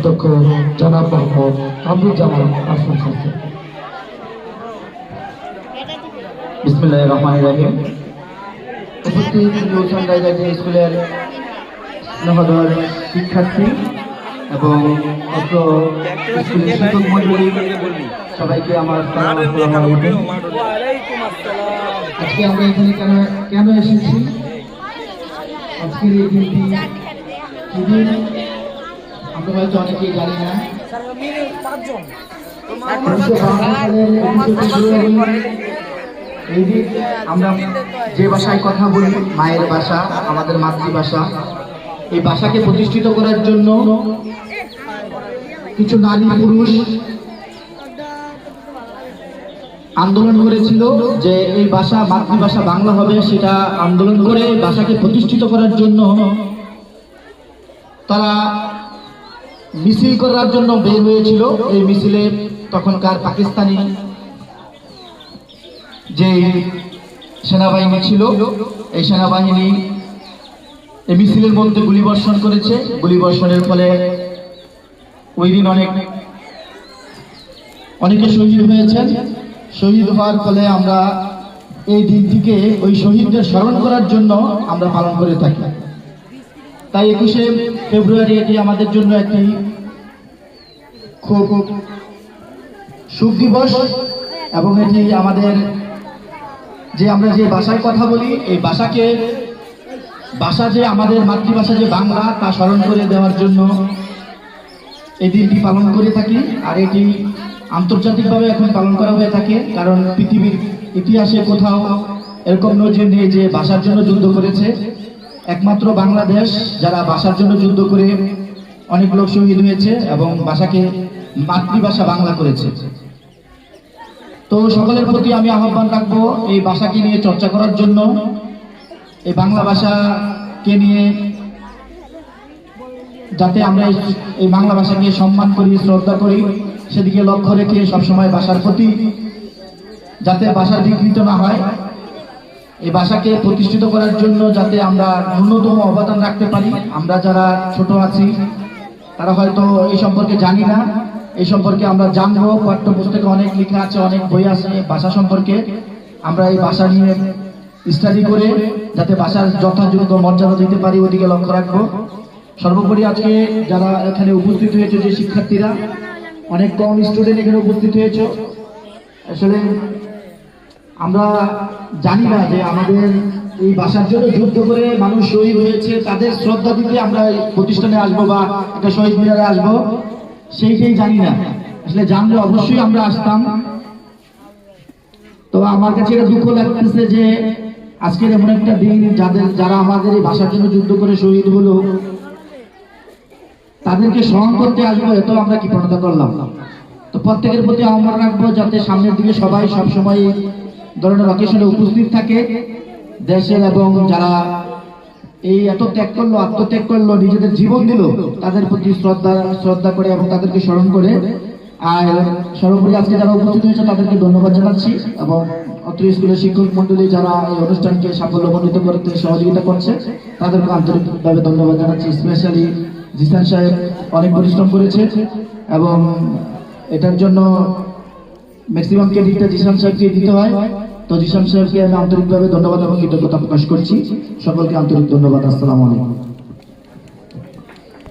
অধ্যক্ষ জনাব মোহাম্মদ কামরুজ্জামান আহসান স্যার। বিসমিল্লাহির রহমানির রহিম। উপস্থিত নিউটন রাইজার্স স্কুলের স্নেহধর শিক্ষার্থী এবং অত্র স্কুলের শিক্ষক মণ্ডলী সবাইকে আমার আসসালামু আলাইকুম। আজকে আমরা এখানে কেন এসেছি? আজকের এই দিনটি সেদিন আমরা হয়তো অনেকেই জানি না। এই দিন আমরা যে ভাষায় কথা বলি, মায়ের ভাষা, আমাদের মাতৃভাষা, এই ভাষাকে প্রতিষ্ঠিত করার জন্য কিছু নারী পুরুষ আন্দোলন করেছিল যে এই ভাষা মাতৃভাষা বাংলা হবে। সেটা আন্দোলন করে ভাষাকে প্রতিষ্ঠিত করার জন্য তারা মিছিল করার জন্য বের হয়েছিল। এই মিছিলে তখনকার পাকিস্তানি যে সেনাবাহিনী ছিল, এই সেনাবাহিনী এই মিছিলের মধ্যে গুলিবর্ষণ করেছে। গুলিবর্ষণের ফলে ওই দিন অনেকে শহীদ হয়েছেন। শহীদ হওয়ার ফলে আমরা এই দিনটিকে ওই শহীদদের স্মরণ করার জন্য আমরা পালন করে থাকি। তাই 21শে ফেব্রুয়ারি এটি আমাদের জন্য একটি খুব শুভ দিবস এবং এটি আমাদের আমরা যে ভাষায় কথা বলি, এই ভাষা যে আমাদের মাতৃভাষা যে বাংলা, তা স্মরণ করে দেওয়ার জন্য এই দিনটি পালন করে থাকি। আর এটি আন্তর্জাতিকভাবে এখন পালন করা হয়ে থাকে, কারণ পৃথিবীর ইতিহাসে কোথাও এরকম নজির নেই যে ভাষার জন্য যুদ্ধ করেছে। একমাত্র বাংলাদেশ যারা ভাষার জন্য যুদ্ধ করে অনেক লোক শহীদ হয়েছে এবং ভাষাকে মাতৃভাষা বাংলা করেছে। তো সকলের প্রতি আমি আহ্বান রাখবো এই ভাষাকে নিয়ে চর্চা করার জন্য, এই বাংলা ভাষাকে নিয়ে যাতে আমরা এই বাংলা ভাষাকে সম্মান করি, শ্রদ্ধা করি, সেদিকে লক্ষ্য রেখে সবসময় ভাষার প্রতি যাতে ভাষা বিকৃত না হয়, এই ভাষাকে প্রতিষ্ঠিত করার জন্য যাতে আমরা ন্যূনতম অবদান রাখতে পারি। আমরা যারা ছোট আছি তারা হয়তো এই সম্পর্কে জানি না, এই সম্পর্কে আমরা জানবো। পাঠ্যপুস্তকে অনেক লেখা আছে, অনেক বই আছে ভাষা সম্পর্কে। আমরা এই ভাষা নিয়ে স্টাডি করে যাতে ভাষার যথাযোগ্য মর্যাদা দিতে পারি, ওদিকে লক্ষ্য রাখবো। সর্বোপরি আজকে যারা এখানে উপস্থিত হয়েছে, যে শিক্ষার্থীরা, অনেক কম স্টুডেন্ট এখানে উপস্থিত হয়েছে। আসলে আমরা জানি না যে আমাদের এই ভাষার জন্য যুদ্ধ করে মানুষ শহীদ হয়েছে, তাদের শ্রদ্ধা দিতে আমরা এই প্রতিষ্ঠানে আসবো বা একটা শহীদ মিনারে আসবো, সেইটাই জানি না। আসলে জানলে অবশ্যই আমরা আসতাম। তো আমার কাছে এটা দুঃখ লাগতেছে যে আজকের এমন একটা দিন যারা আমাদের এই ভাষার জন্য যুদ্ধ করে শহীদ হলো, তাদেরকে স্মরণ করতে আসবো, এত আমরা কৃপণতা করলাম। তো প্রত্যেকের প্রতি আহ্বান রাখবো যাতে সামনের দিকে সবাই সবসময় ধরনের অকেশনে উপস্থিত থাকে। দেশের এবং যারা এই এত ত্যাগ করলো, আত্মত্যাগ করলো, নিজেদের জীবন দিল, তাদের প্রতি শ্রদ্ধা করে এবং তাদেরকে স্মরণ করে। আর সর্বোপরি আজকে যারা উপস্থিত হয়েছে তাদেরকে ধন্যবাদ জানাচ্ছি এবং অত্র স্কুলের শিক্ষক মন্ডলী যারা এই অনুষ্ঠানকে সাফল্যমণ্ডিত করতে সহযোগিতা করছে, তাদেরকে আন্তরিকভাবে ধন্যবাদ জানাচ্ছি। স্পেশালি জিসান সাহেব অনেক পরিশ্রম করেছে এবং এটার জন্য ম্যাক্সিমাম ক্রেডিটটা জিসান সাহেবকে দিতে হয়। তো জিসান সাহেবকে আমি আন্তরিকভাবে ধন্যবাদ এবং কৃতজ্ঞতা প্রকাশ করছি। সকলকে আন্তরিক ধন্যবাদ। আসসালামু আলাইকুম।